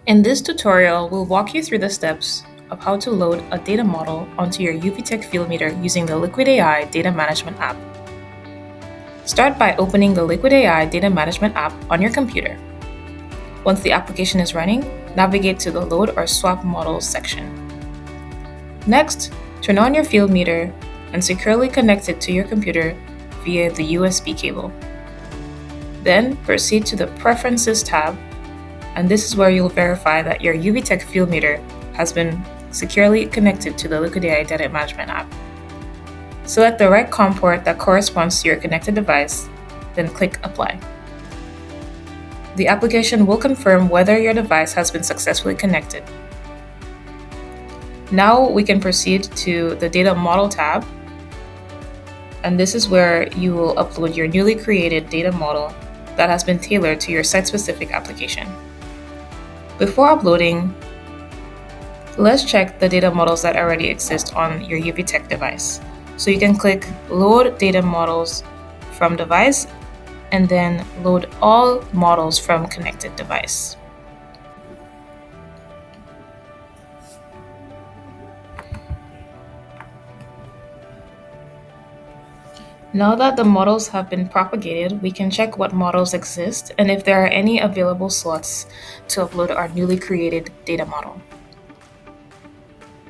In this tutorial, we'll walk you through the steps of how to load a data model onto your UviTec field meter using the Liquid AI Data Management app. Start by opening the Liquid AI Data Management app on your computer. Once the application is running, navigate to the Load or Swap Models section. Next, turn on your field meter and securely connect it to your computer via the USB cable. Then proceed to the Preferences tab, and this is where you'll verify that your UviTec field meter has been securely connected to the Liquid AI Data Management app. Select the right COM port that corresponds to your connected device, then click Apply. The application will confirm whether your device has been successfully connected. Now we can proceed to the Data Model tab, and this is where you will upload your newly created data model that has been tailored to your site-specific application. Before uploading, let's check the data models that already exist on your UviTec device. So you can click Load Data Models from Device and then load all models from connected device. Now that the models have been propagated, we can check what models exist and if there are any available slots to upload our newly created data model.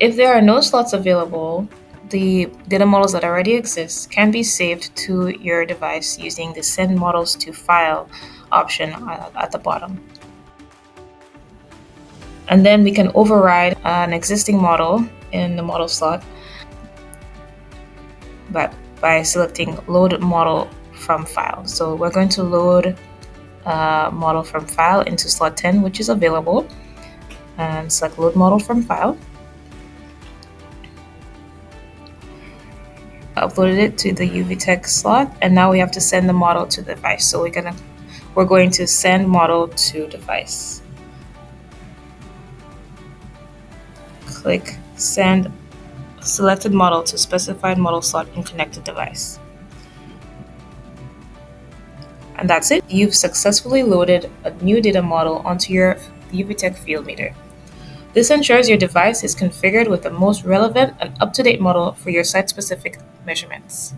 If there are no slots available, the data models that already exist can be saved to your device using the Send Models to File option at the bottom. And then we can override an existing model in the model slot by selecting Load Model from File. So we're going to load a model from File into slot 10, which is available, and select Load Model from File. Uploaded it to the UviTec slot, and now we have to send the model to the device. So we're going to send model to device. Click Send selected model to specified model slot in connected device. And that's it. You've successfully loaded a new data model onto your UviTec field meter. This ensures your device is configured with the most relevant and up-to-date model for your site-specific measurements.